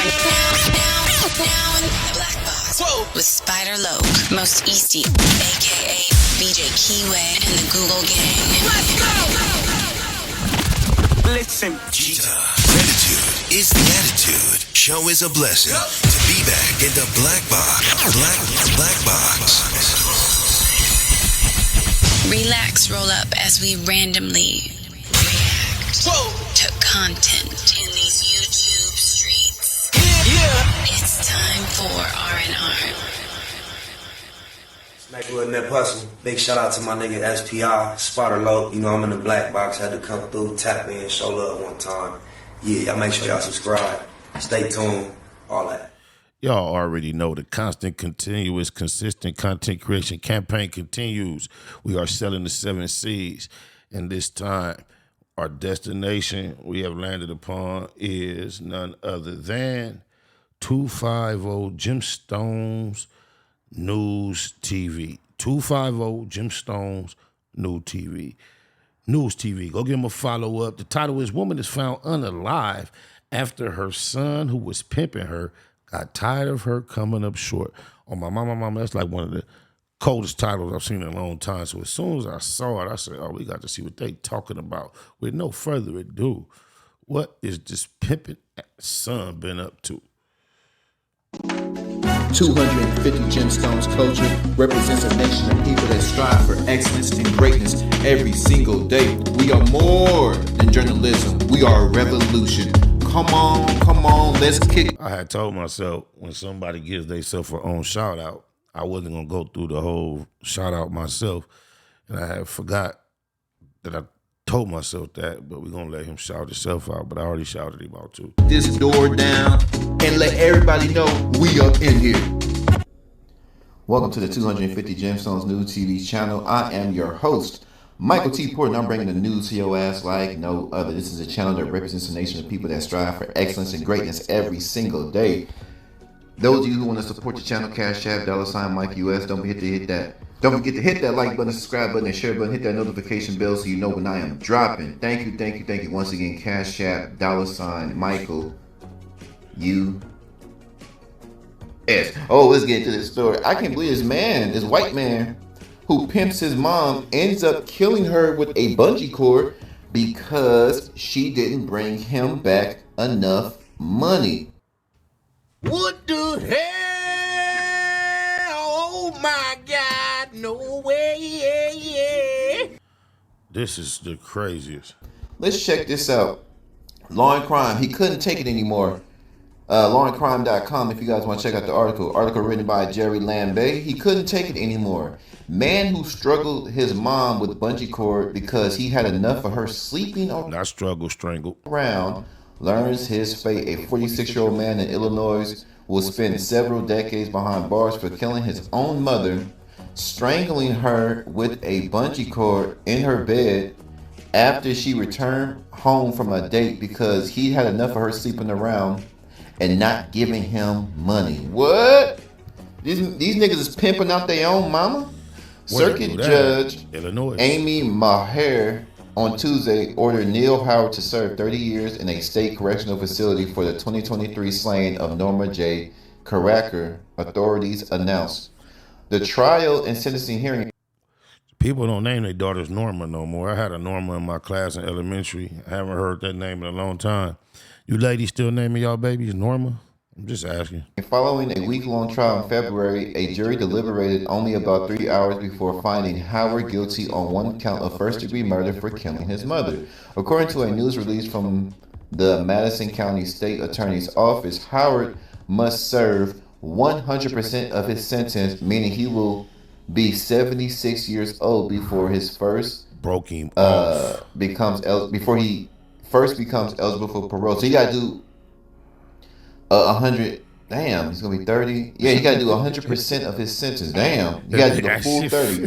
Now in the black box with Spider Loke, Most Easty, aka BJ Keyway, and the Google Gang. Let's go! Listen, gratitude is the attitude. Show is a blessing. To be back in the black box. Black box. Relax, roll up as we randomly react to content in these YouTube streets. Yeah. It's time for R&R. Smackwood Nip Hustle. Big shout out to my nigga SPI, Spotter Low. You know I'm in the black box. Had to come through, tap in, show love one time. Yeah, y'all make sure y'all subscribe. Stay tuned. All that. Y'all already know the constant, continuous, consistent content creation campaign continues. We are selling the 7 C's. And this time, our destination we have landed upon is none other than 250 Gemstones News TV. 250 Gemstones News TV. Go give them a follow up. The title is Woman is Found Unalive After Her Son, who was pimping her, got tired of her coming up short. On my mama, that's like one of the coldest titles I've seen in a long time. So as soon as I saw it, I said, oh, we got to see what they talking about. With no further ado, what is this pimping son been up to? 250 Gemstones culture represents a nation of people that strive for excellence and greatness every single day. We are more than journalism. We are a revolution. Come on, let's kick. I had told myself when somebody gives themselves their own shout out, I wasn't going to go through the whole shout out myself. And I had forgot that I told myself that, but we're going to let him shout himself out. But I already shouted him out too. This door down and let everybody know we up in here. Welcome to the 250 Gemstones News TV channel. I am your host, Michael T. Porter, and I'm bringing the news to your ass like no other. This is a channel that represents a nation of people that strive for excellence and greatness every single day. Those of you who want to support the channel, Cash App, $ Mike US, don't forget to hit that like button, subscribe button, and share button. Hit that notification bell so you know when I am dropping. Thank you. Once again, Cash App, $ Michael US. Oh, let's get into this story. I can't believe this white man who pimps his mom ends up killing her with a bungee cord because she didn't bring him back enough money. What the hell? Oh my God, no way. This is the craziest. Let's check this out. Law and Crime, he couldn't take it anymore. Lawandcrime.com if you guys want to check out the article. Article written by Jerry Lambay. He couldn't take it anymore. Man who struggled his mom with bungee cord because he had enough of her sleeping Not struggle, strangle. around learns his fate. A 46-year-old man in Illinois will spend several decades behind bars for killing his own mother, strangling her with a bungee cord in her bed after she returned home from a date because he had enough of her sleeping around and not giving him money. What? These niggas is pimping out their own mama? Circuit Judge Illinois. Amy Maher on Tuesday ordered Neil Howard to serve 30 years in a state correctional facility for the 2023 slaying of Norma J. Caracker, authorities announced. The trial and sentencing hearing. People don't name their daughters Norma no more. I had a Norma in my class in elementary. I haven't heard that name in a long time. You ladies still naming y'all babies Norma? I'm just asking. Following a week-long trial in February, a jury deliberated only about 3 hours before finding Howard guilty on one count of first-degree murder for killing his mother. According to a news release from the Madison County State Attorney's Office, Howard must serve 100% of his sentence, meaning he will be 76 years old before his first before he first becomes eligible for parole. So you gotta do 100. Damn, he's gonna be 30. Yeah, you gotta do 100% of his sentence. Damn, you gotta do the full 30.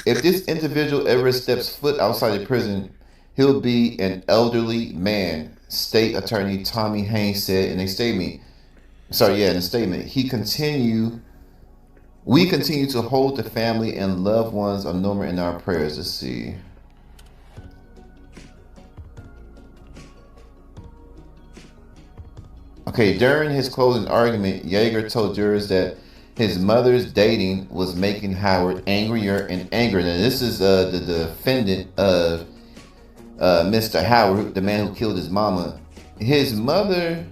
If this individual ever steps foot outside the prison, he'll be an elderly man. State Attorney Tommy Haynes said in a statement. In a statement, we continue to hold the family and loved ones of Norma in our prayers. Let's see. Okay, during his closing argument, Yeager told jurors that his mother's dating was making Howard angrier and angrier. Now, this is the defendant of Mr. Howard, the man who killed his mama. His mother's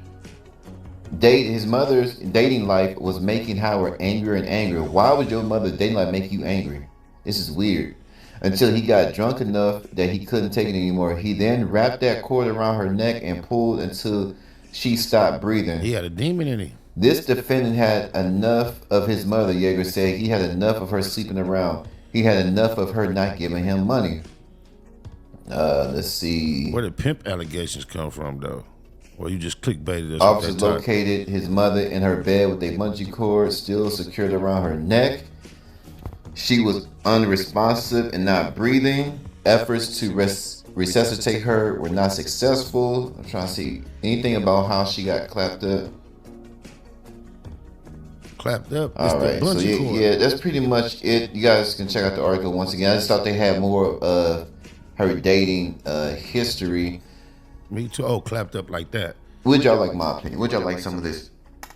dating life was making Howard angrier and angrier. Why would your mother's dating life make you angry? This is weird. Until he got drunk enough that he couldn't take it anymore. He then wrapped that cord around her neck and pulled until she stopped breathing. He had a demon in him. This defendant had enough of his mother, Yeager said. He had enough of her sleeping around. He had enough of her not giving him money. Let's see. Where did pimp allegations come from, though? Well, you just clickbaited us. Officers located his mother in her bed with a bungee cord still secured around her neck. She was unresponsive and not breathing. Efforts to resuscitate her were not successful. I'm trying to see anything about how she got clapped up. Clapped up? All right, so yeah, that's pretty much it. You guys can check out the article once again. I just thought they had more of her dating history. Me too. Oh, clapped up like that. Would y'all like my opinion? Would y'all like some of this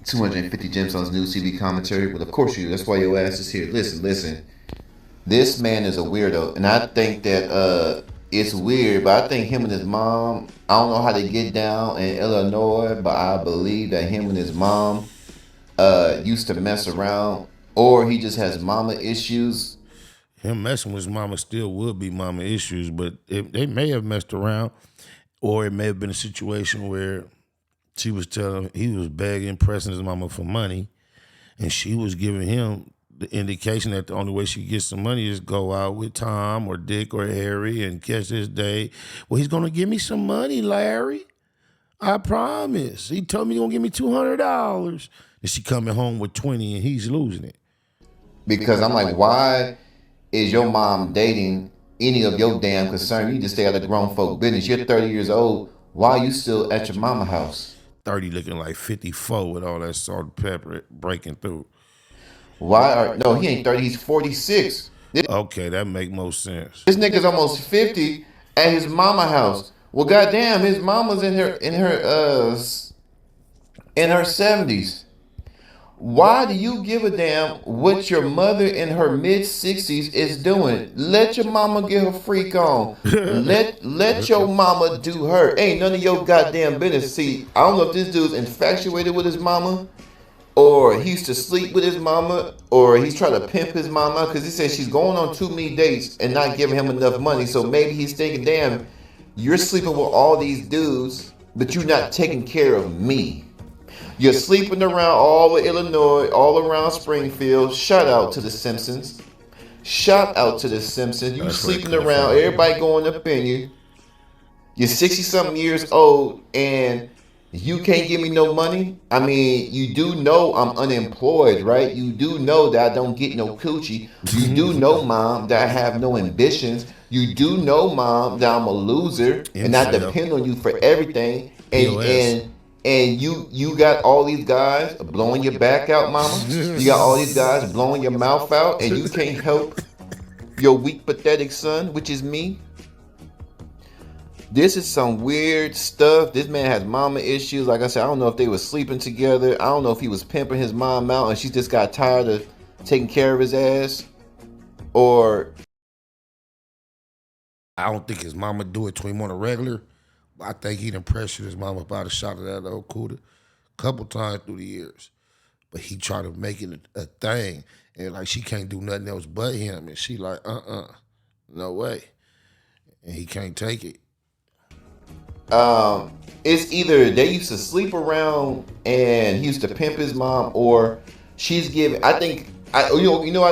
250 Gemstones News TV commentary? Well, of course you do. That's why your ass is here. Listen. This man is a weirdo, and I think that it's weird, but I think him and his mom, I don't know how they get down in Illinois, but I believe that him and his mom used to mess around, or he just has mama issues. Him messing with his mama still would be mama issues, but they may have messed around, or it may have been a situation where she was telling him, he was begging, pressing his mama for money, and she was giving him the indication that the only way she gets some money is go out with Tom or Dick or Harry and catch this day. Well, he's gonna give me some money, Larry. I promise. He told me he's gonna give me $200. And she coming home with 20 and he's losing it. Because I'm like, why is your mom dating any of your damn concern? You just stay out of grown folk business. You're 30 years old. Why are you still at your mama house? 30 looking like 54 with all that salt and pepper breaking through. No, he ain't 30, he's 46. Okay, that make most sense. This nigga's almost 50 at his mama house. Well, goddamn, his mama's in her 70s. Why do you give a damn what your mother in her mid-60s is doing? Let your mama get her freak on. Let your mama do her. Ain't none of your goddamn business. See, I don't know if this dude's infatuated with his mama, or he used to sleep with his mama, or he's trying to pimp his mama, because he said she's going on too many dates and not giving him enough money. So maybe he's thinking, damn, you're sleeping with all these dudes, but you're not taking care of me. You're sleeping around all of Illinois, all around Springfield. Shout out to the Simpsons. Shout out to the Simpsons. You sleeping around, everybody going up in you. You're 60-something years old, and you can't give me no money? I mean, you do know I'm unemployed, right? You do know that I don't get no coochie. You do know, Mom, that I have no ambitions. You do know, Mom, that I'm a loser and I depend on you for everything. And you got all these guys blowing your back out, Mama. You got all these guys blowing your mouth out, and you can't help your weak, pathetic son, which is me. This is some weird stuff. This man has mama issues. Like I said, I don't know if they were sleeping together. I don't know if he was pimping his mom out and she just got tired of taking care of his ass. Or I don't think his mama do it to him on a regular. I think he done pressured his mama about a shot of that old cooter a couple times through the years. But he tried to make it a thing. And like she can't do nothing else but him. And she like, no way. And he can't take it. It's either they used to sleep around and he used to pimp his mom, or she's giving. I think I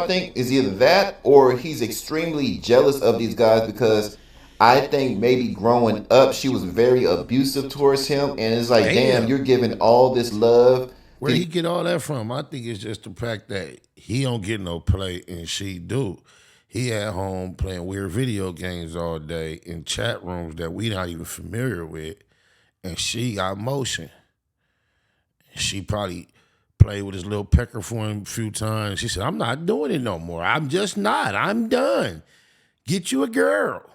think is either that or he's extremely jealous of these guys, because I think maybe growing up she was very abusive towards him, and it's like, damn, you're giving all this love. Where he get all that from? I think it's just the fact that he don't get no play and she do. He at home playing weird video games all day in chat rooms that we not even familiar with, and she got motion. She probably played with his little pecker for him a few times. She said, I'm not doing it no more. I'm just not. I'm done. Get you a girl.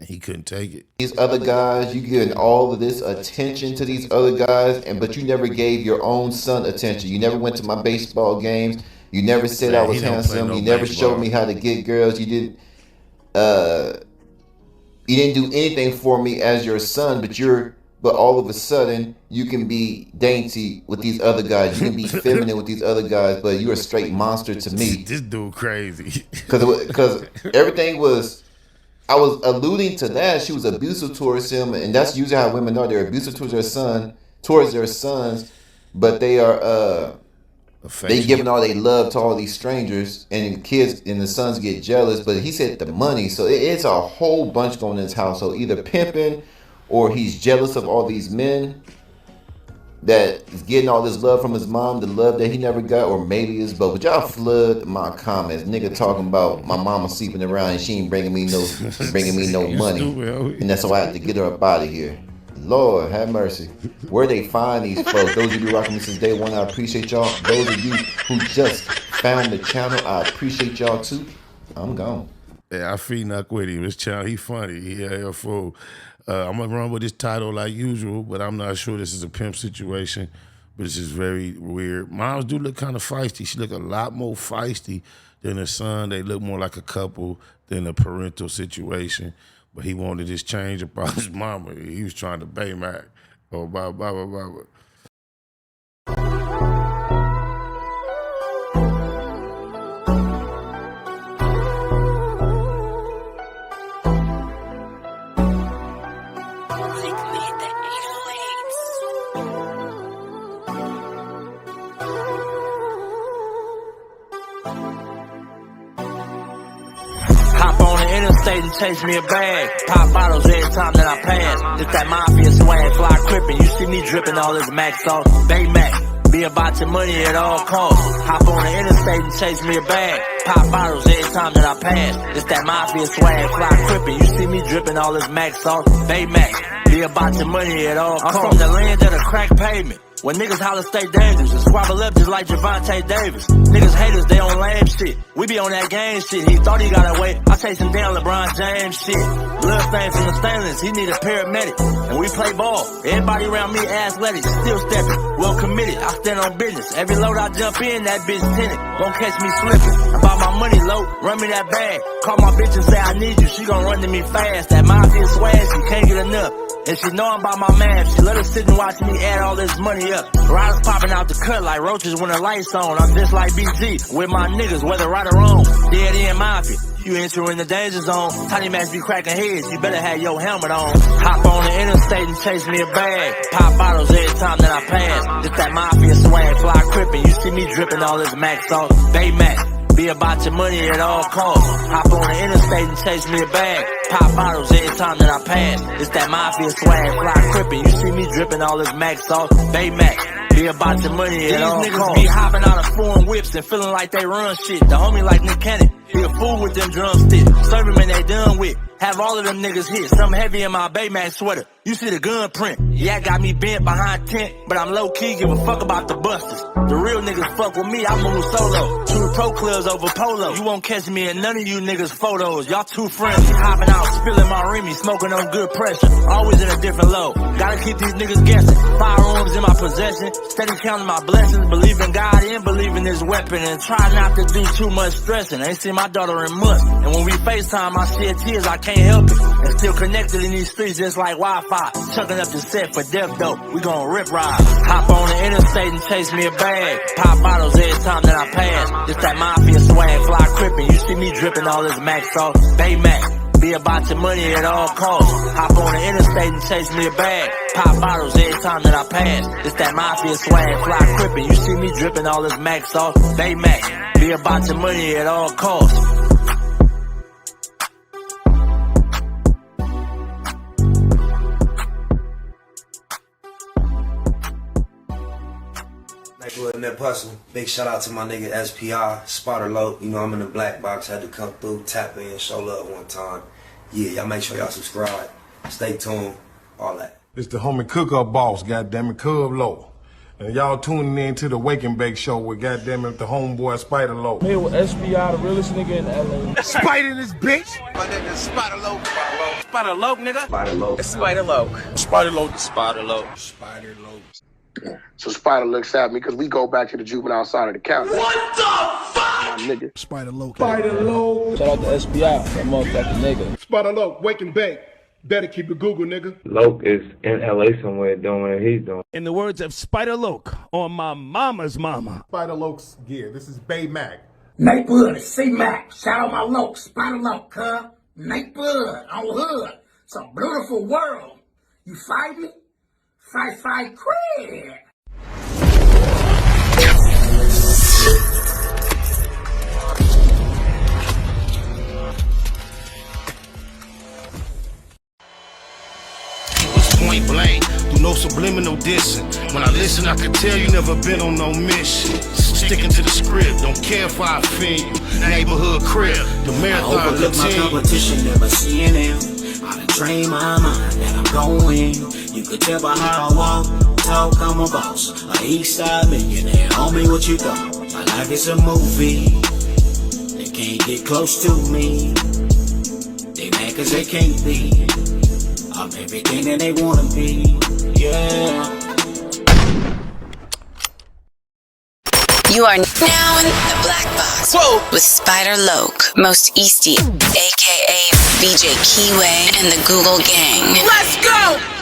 and he couldn't take it. These other guys, you giving all of this attention to these other guys, but you never gave your own son attention. You never went to my baseball games. You never said I was handsome. You never showed me how to get girls. You didn't do anything for me as your son, but all of a sudden you can be dainty with these other guys. You can be feminine with these other guys, but you're a straight monster to me. This dude crazy. Because everything was, I was alluding to that. She was abusive towards him, and that's usually how women are. They're abusive towards their sons, but they are they giving all they love to all these strangers, and kids and the sons get jealous. But he said the money, so it's a whole bunch going in his household, either pimping or he's jealous of all these men that is getting all this love from his mom, the love that he never got, or maybe it's both. But y'all flood my comments, nigga talking about my mama sleeping around and she ain't bringing me no money, and that's why I had to get her up out of here. Lord have mercy. Where they find these folks? Those of you rocking me since day one, I appreciate y'all. Those of you who just found the channel, I appreciate y'all too. I'm gone. Yeah, I feel not with him. This channel, he funny. He a fool. I'm gonna run with this title like usual, but I'm not sure this is a pimp situation. But this is very weird. Moms do look kind of feisty. She look a lot more feisty than her son. They look more like a couple than a parental situation. But he wanted this change about his mama. He was trying to Baymax. Oh, blah, blah, blah, blah, blah. Hop on the interstate and chase me a bag. Pop bottles every time that I pass. It's that mafia swag, fly crippin'. You see me drippin' all this Max sauce. Baymax, be about your money at all costs. Hop on the interstate and chase me a bag. Pop bottles every time that I pass. It's that mafia swag, fly crippin'. You see me drippin' all this Max sauce. Baymax, be about your money at all costs. I'm from the land of the crack pavement. When niggas holler stay dangerous and squabble up just like Javante Davis. Niggas haters, they on lame shit. We be on that game shit. He thought he got away. I chase him down LeBron James shit. Blood stain from the stainless, he need a paramedic. And we play ball. Everybody around me athletic, still stepping, well committed. I stand on business. Every load I jump in, that bitch tinted. Won't catch me slipping. About my money low, run me that bag. Call my bitch and say I need you. She gon' run to me fast. That mafia swag, she can't get enough. And she know I'm about my math. She let her sit and watch me add all this money up. Riders popping out the cut like roaches when the lights on. I'm just like BG with my niggas, whether right or wrong. Dead in mafia, you entering the danger zone. Tiny Max be cracking heads, you better have your helmet on. Hop on the interstate and chase me a bag. Pop bottles every time that I pass. It's that mafia swag, fly crippin'. You see me dripping all this Max sauce. Baymax, be about your money at all costs. Hop on the interstate and chase me a bag. Pop bottles every time that I pass. It's that mafia swag, fly crippin'. You see me dripping all this Max sauce. Baymax, be about your money at all costs. These niggas be hopping out of foreign whips and feeling like they run shit. The homie like Nick Cannon, he a fool with them drumsticks. Serve him and they done with. Have all of them niggas hit. Something heavy in my Baymax sweater. You see the gun print. Yeah, got me bent behind tent, but I'm low key, give a fuck about the busters. The real niggas fuck with me, I move solo. Two pro clubs over polo. You won't catch me in none of you niggas photos. Y'all too friendly. Hopping out, spilling my Remy, smoking on good pressure. Always in a different low. Gotta keep these niggas guessing. Firearms in my possession. Steady counting my blessings. Believe in God and believe in this weapon. And try not to do too much stressing. Ain't seen my daughter in months. And when we FaceTime, I shed tears, I can't help it. And still connected in these streets just like Wi-Fi. Chucking up the set for death though. We gon' rip ride. Hop on the interstate and chase me a bag. Pop bottles every time that I pass. It's that mafia swag, fly crippin'. You see me dripping all this Max sauce. Baymax, be about your money at all costs. Hop on the interstate and chase me a bag. Pop bottles every time that I pass. It's that mafia swag, fly crippin'. You see me dripping all this Max sauce. Baymax, be about your money at all costs. In that hustle. Big shout out to my nigga SPI, Spotter Low. You know I'm in the black box, had to come through, tap in, show love one time. Yeah, y'all make sure y'all subscribe. Stay tuned, all that. It's the homie cook-up boss, goddammit, Cub Low. And y'all tuning in to the Wake and Bake Show with goddammit the homeboy Spider Low. Here with SPI, the realest nigga in LA. Spider this bitch. My name is Spider Low. Spider Loke, nigga. Spider Loke. It's Spider Loke. Spider Loke. Spider Loke. Spider Loke. So Spider looks at me because we go back to the juvenile side of the county. What the fuck? My nigga. Spider Loke. Spider Loke. Shout out to SPI, that motherfucking nigga. Spider Loke, wake and bake. Better keep it Google, nigga. Loke is in LA somewhere doing what he's doing. In the words of Spider Loke, on my mama's mama. Spider Loke's gear. This is Bay Mac. Nate Blood, C-Mac. Shout out my Loke. Spider Loke, huh? Nate Blood on Hood. It's a beautiful world. You fight me? Fight, cred. Point blank, do no subliminal dissing. When I listen, I can tell you never been on no mission. Sticking to the script, don't care if I offend you. Neighborhood crib, the marathon I overlook my competition, never seeing them. I done trained my mind that I'm going. You could tell by how I walk, talk, I'm a boss. A east side millionaire, homie, what you thought? My life is a movie. They can't get close to me. They mad cause they can't be. I'm everything that they wanna be, yeah. You are now in the Black Box with Spider Loke, Most Easty, aka BJ Keyway, and the Google Gang. Let's go!